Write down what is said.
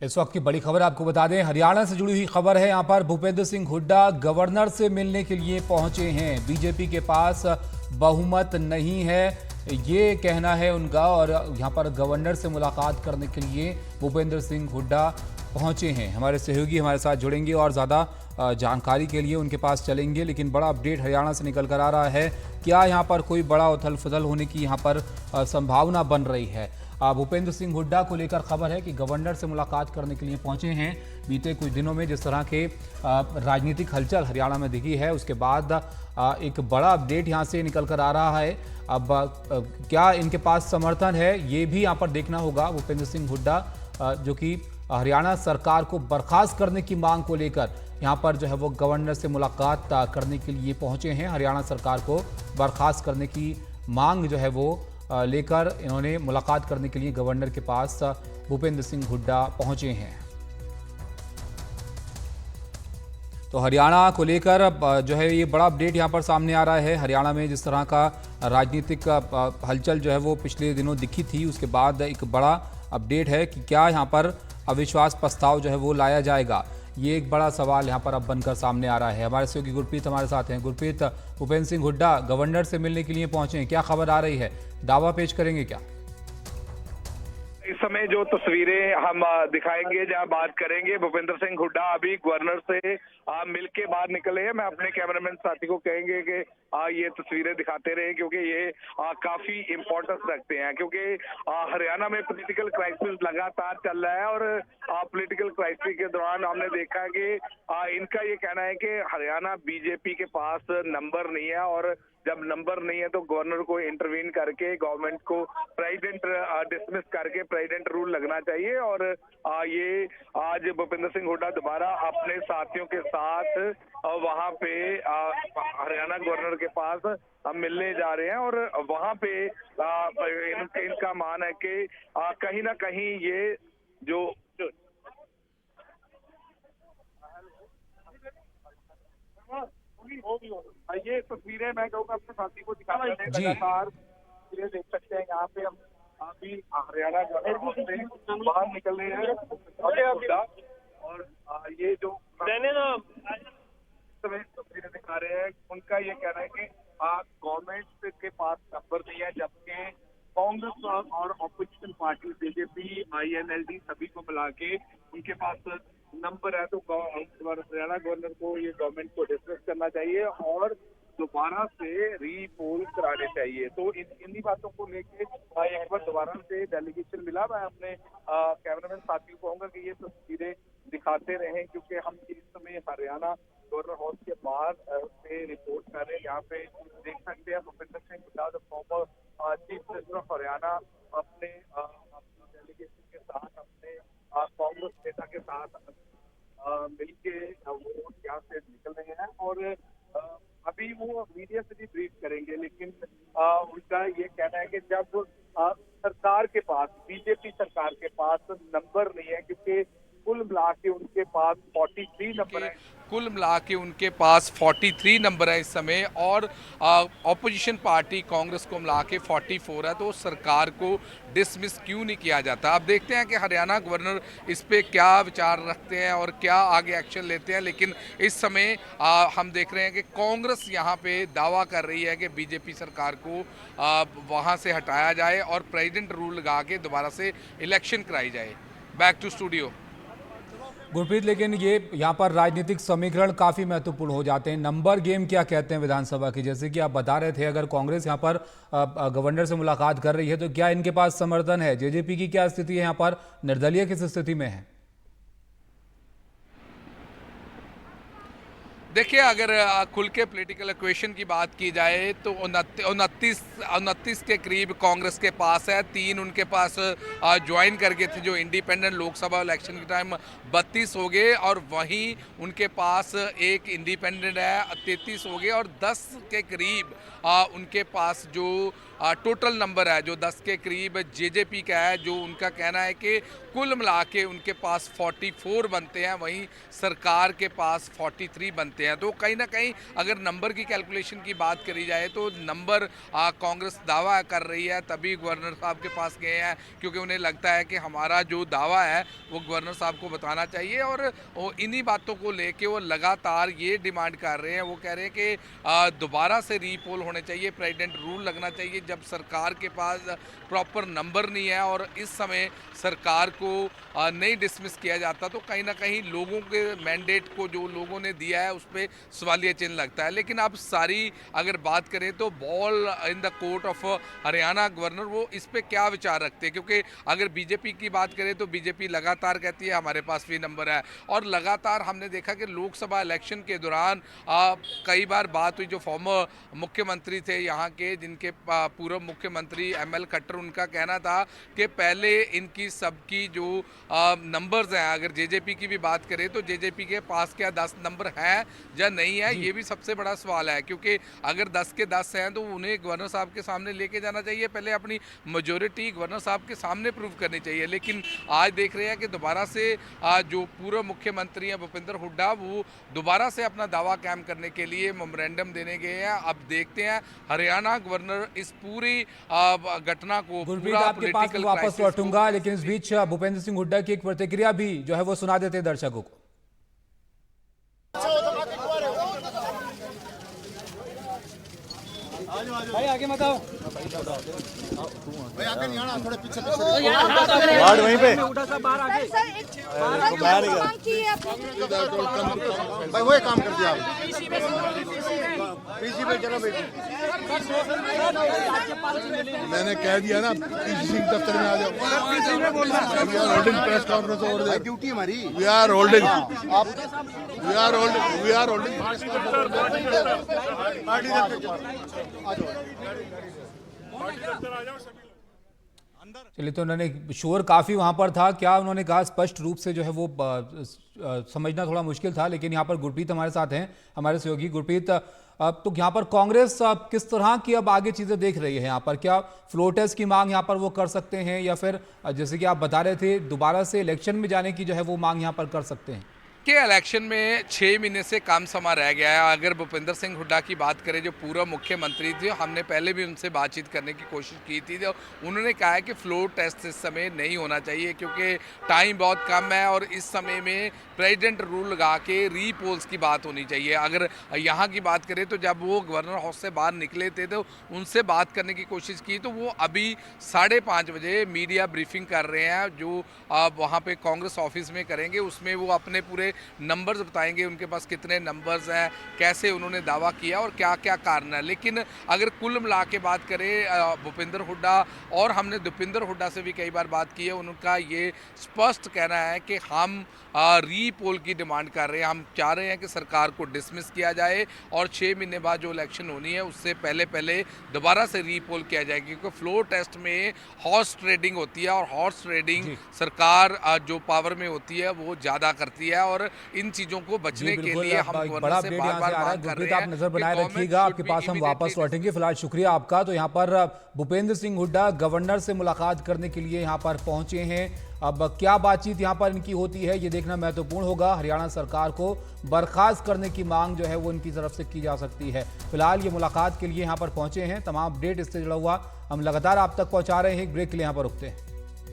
इस वक्त की बड़ी खबर आपको बता दें, हरियाणा से जुड़ी हुई खबर है। यहाँ पर भूपेंद्र सिंह हुड्डा गवर्नर से मिलने के लिए पहुंचे हैं। बीजेपी के पास बहुमत नहीं है, ये कहना है उनका, और यहाँ पर गवर्नर से मुलाकात करने के लिए भूपेंद्र सिंह हुड्डा पहुंचे हैं। हमारे सहयोगी हमारे साथ जुड़ेंगे और ज़्यादा जानकारी के लिए उनके पास चलेंगे। लेकिन बड़ा अपडेट हरियाणा से निकल कर आ रहा है, क्या यहाँ पर कोई बड़ा उथल पुथल होने की यहाँ पर संभावना बन रही है। भूपेंद्र सिंह हुड्डा को लेकर खबर है कि गवर्नर से मुलाकात करने के लिए पहुंचे हैं। बीते कुछ दिनों में जिस तरह के राजनीतिक हलचल हरियाणा में दिखी है, उसके बाद एक बड़ा अपडेट यहां से निकल कर आ रहा है। अब क्या इनके पास समर्थन है, ये भी यहां पर देखना होगा। भूपेंद्र सिंह हुड्डा जो कि हरियाणा सरकार को बर्खास्त करने की मांग को लेकर यहाँ पर जो है वो गवर्नर से मुलाकात करने के लिए पहुंचे हैं। हरियाणा सरकार को बर्खास्त करने की मांग जो है वो लेकर इन्होंने मुलाकात करने के लिए गवर्नर के पास भूपेंद्र सिंह हुड्डा पहुंचे हैं। तो हरियाणा को लेकर जो है ये बड़ा अपडेट यहां पर सामने आ रहा है। हरियाणा में जिस तरह का राजनीतिक हलचल जो है वो पिछले दिनों दिखी थी, उसके बाद एक बड़ा अपडेट है कि क्या यहां पर अविश्वास प्रस्ताव जो है वो लाया जाएगा, ये एक बड़ा सवाल यहाँ पर अब बनकर सामने आ रहा है। हमारे सहयोगी गुरप्रीत हमारे साथ हैं। गुरप्रीत, भूपेंद्र सिंह हुड्डा गवर्नर से मिलने के लिए पहुंचे हैं, क्या खबर आ रही है, दावा पेश करेंगे क्या? इस समय जो तस्वीरें हम दिखाएंगे, जहां बात करेंगे, भूपेंद्र सिंह हुड्डा अभी गवर्नर से मिल के बाहर निकले हैं। मैं अपने कैमरामैन साथी को कहेंगे कि ये तस्वीरें दिखाते रहे, क्योंकि ये काफी इम्पोर्टेंस रखते हैं। क्योंकि हरियाणा में पॉलिटिकल क्राइसिस लगातार चल रहा है, और पॉलिटिकल क्राइसिस के दौरान हमने देखा कि इनका ये कहना है कि हरियाणा बीजेपी के पास नंबर नहीं है, और जब नंबर नहीं है तो गवर्नर को इंटरवीन करके गवर्नमेंट को प्रेसिडेंट डिसमिस करके प्रेसिडेंट रूल लगना चाहिए। और ये आज भूपेंद्र सिंह हुड्डा दोबारा अपने साथियों के साथ वहां पे हरियाणा गवर्नर के पास मिलने जा रहे हैं। और वहां पे इनका मान है कि कहीं ना कहीं ये जो ये तस्वीरें मैं कहूँगा अपने साथी को दिखा रहे हैं। लगातार तस्वीरें देख सकते हैं। यहाँ पे हम अभी हरियाणा से बाहर निकल रहे हैं, और ये जो तस्वीरें दिखा रहे हैं, उनका ये कहना है कि गवर्नमेंट के पास नंबर नहीं है, जबकि कांग्रेस और ऑपोजिशन पार्टी बीजेपी INLD सभी को मिला के उनके पास नंबर है। तो हरियाणा गवर्नर को ये गवर्नमेंट को डिसमिस करना चाहिए और दोबारा से रीपोल कराने चाहिए। तो इन्हीं बातों को लेके एक बार दोबारा से डेलीगेशन मिला। मैं अपने कैमरामैन साथियों को कहूंगा कि ये तस्वीरें दिखाते रहें, क्योंकि हम इस समय हरियाणा गवर्नर हाउस के बाहर से रिपोर्ट कर रहे हैं। यहाँ पे देख सकते हैं Bhupendra Singh Hooda former chief minister of Haryana अपने डेलीगेशन के साथ, अपने कांग्रेस नेता के साथ मिलके वो यहाँ से निकल रहे हैं। और अभी वो मीडिया से भी ब्रीफ करेंगे, लेकिन उनका ये कहना है कि जब सरकार के पास, बीजेपी सरकार के पास नंबर नहीं है, क्योंकि कुल मिला के उनके पास 43 नंबर है। कुल मिला के उनके पास 43 नंबर है इस समय, और ऑपोजिशन पार्टी कांग्रेस को मिला के 44 है। तो सरकार को डिसमिस क्यों नहीं किया जाता? अब देखते हैं कि हरियाणा गवर्नर इस पे क्या विचार रखते हैं और क्या आगे एक्शन लेते हैं। लेकिन इस समय हम देख रहे हैं कि कांग्रेस यहाँ पे दावा कर रही है कि बीजेपी सरकार को वहाँ से हटाया जाए और प्रेसिडेंट रूल लगा के दोबारा से इलेक्शन कराई जाए। Back to studio. गुरप्रीत, लेकिन ये यहाँ पर राजनीतिक समीकरण काफी महत्वपूर्ण हो जाते हैं। नंबर गेम क्या कहते हैं विधानसभा की, जैसे कि आप बता रहे थे, अगर कांग्रेस यहाँ पर गवर्नर से मुलाकात कर रही है तो क्या इनके पास समर्थन है? जेजेपी की क्या स्थिति है यहाँ पर, निर्दलीय किस स्थिति में है? देखिए, अगर खुल के पॉलिटिकल इक्वेशन की बात की जाए तो 29 के करीब कांग्रेस के पास है। 3 उनके पास ज्वाइन करके थे जो इंडिपेंडेंट लोकसभा इलेक्शन के टाइम 32 हो गए, और वहीं उनके पास एक इंडिपेंडेंट है 33 हो गए, और 10 के करीब उनके पास जो टोटल नंबर है जो 10 के करीब जेजेपी का है, जो उनका कहना है कि कुल मिला के उनके पास 44 बनते हैं, वहीं सरकार के पास 43 बनते हैं। जाते हैं। तो कहीं ना कहीं अगर नंबर की कैलकुलेशन की बात करी जाए तो नंबर कांग्रेस दावा कर रही है, तभी गवर्नर साहब के पास गए हैं, क्योंकि उन्हें लगता है कि हमारा जो दावा है वो गवर्नर साहब को बताना चाहिए। और इन्हीं बातों को लेके वो लगातार ये डिमांड कर रहे हैं। वो कह रहे हैं कि दोबारा से रीपोल होने चाहिए, प्रेसिडेंट रूल लगना चाहिए। जब सरकार के पास प्रॉपर नंबर नहीं है और इस समय सरकार को नहीं डिसमिस किया जाता, तो कहीं ना कहीं लोगों के मैंडेट को जो लोगों ने दिया है उस पर सवालिया चिन्ह लगता है। लेकिन अब सारी अगर बात करें तो ball in the court of Haryana governor, वो इस पे क्या विचार रखते हैं। क्योंकि अगर बीजेपी की बात करें तो बीजेपी लगातार कहती है हमारे पास भी नंबर है, और लगातार हमने देखा कि लोकसभा इलेक्शन के दौरान कई बार बात हुई। जो फॉर्मर मुख्यमंत्री थे यहाँ के, जिनके पूर्व मुख्यमंत्री ML खट्टर, उनका कहना था कि पहले इनकी सबकी जो नंबर्स हैं, अगर जेजेपी की भी बात करें तो जेजेपी के पास क्या 10 नंबर हैं या नहीं है, ये भी सबसे बड़ा सवाल है। क्योंकि अगर 10 के 10 हैं तो उन्हें गवर्नर साहब के सामने लेके जाना चाहिए, पहले अपनी मेजॉरिटी गवर्नर साहब के सामने प्रूव करनी चाहिए। लेकिन आज देख रहे हैं कि दोबारा से जो पूर्व मुख्यमंत्री हैं भूपेंद्र हुड्डा, वो दोबारा से अपना दावा कायम करने के लिए मेमोरेंडम देने गए हैं। अब देखते हैं हरियाणा गवर्नर इस पूरी घटना को, गुरप्रीत आपके पास वापस लौटूंगा, लेकिन इस बीच भूपेंद्र सिंह हुड्डा की एक प्रतिक्रिया भी जो है वो सुना देते हैं दर्शकों को। भाई आगे मत आओ, भाई आगे नहीं आना, थोड़े पीछे वार्ड वहीं पे उठा सा बाहर आगे। भाई वही काम कर दिया पीसी पे। चलो भाई, मैंने कह दिया ना पीसी दफ्तर में आ जाओ। We are holding press conference over there, duty हमारी। We are holding, we are holding party चलिए, तो उन्होंने शोर काफी वहां पर था, क्या उन्होंने कहा स्पष्ट रूप से जो है वो समझना थोड़ा मुश्किल था। लेकिन यहाँ पर गुरप्रीत हमारे साथ हैं, हमारे सहयोगी। गुरप्रीत, तो यहाँ पर कांग्रेस किस तरह की अब आगे चीजें देख रही है? यहाँ पर क्या फ्लोर टेस्ट की मांग यहाँ पर वो कर सकते हैं, या फिर जैसे कि आप बता रहे थे दोबारा से इलेक्शन में जाने की जो है वो मांग यहाँ पर कर सकते हैं? के इलेक्शन में 6 महीने से कम समय रह गया है। अगर भूपेंद्र सिंह हुड्डा की बात करें, जो पूर्व मुख्यमंत्री थे, हमने पहले भी उनसे बातचीत करने की कोशिश की थी, तो उन्होंने कहा है कि फ्लोर टेस्ट इस समय नहीं होना चाहिए, क्योंकि टाइम बहुत कम है और इस समय में प्रेसिडेंट रूल लगा के रीपोल्स की बात होनी चाहिए। अगर यहाँ की बात करें तो जब वो गवर्नर हाउस से बाहर निकले थे तो उनसे बात करने की कोशिश की, तो वो अभी 5:30 बजे मीडिया ब्रीफिंग कर रहे हैं, जो वहाँ पे कांग्रेस ऑफिस में करेंगे। उसमें वो अपने पूरे नंबर्स बताएंगे, उनके पास कितने नंबर्स हैं, कैसे उन्होंने दावा किया और क्या क्या कारण है। लेकिन अगर कुल मिला के बात करें भूपेंद्र हुड्डा, और हमने दीपेंद्र हुड्डा से भी कई बार बात की है, उनका ये स्पष्ट कहना है कि हम रीपोल की डिमांड कर रहे हैं। हम चाह रहे हैं कि सरकार को डिसमिस किया जाए और 6 महीने बाद जो इलेक्शन होनी है उससे पहले पहले दोबारा से रीपोल किया जाए, क्योंकि फ्लोर टेस्ट में हॉर्स ट्रेडिंग होती है और हॉर्स ट्रेडिंग सरकार जो पावर में होती है वो ज़्यादा करती है। और इन चीज़ों को बचने के लिए हम बड़ा अपडेट यहाँ से आ रहा है। गुरप्रीत, आप नजर बनाए रखिएगा, आपके पास हम वापस लौटेंगे। फिलहाल शुक्रिया आपका। तो यहाँ पर भूपेंद्र सिंह हुड्डा गवर्नर से मुलाकात करने के लिए यहाँ पर पहुंचे हैं। अब क्या बातचीत यहाँ पर इनकी होती है ये देखना महत्वपूर्ण होगा। हरियाणा सरकार को बर्खास्त करने की मांग जो है वो इनकी तरफ से की जा सकती है। फिलहाल ये मुलाकात के लिए यहाँ पर पहुंचे हैं। तमाम अपडेट इससे जुड़ा हुआ हम लगातार आप तक पहुंचा रहे हैं। एक ब्रेक के लिए यहाँ पर रुकते हैं।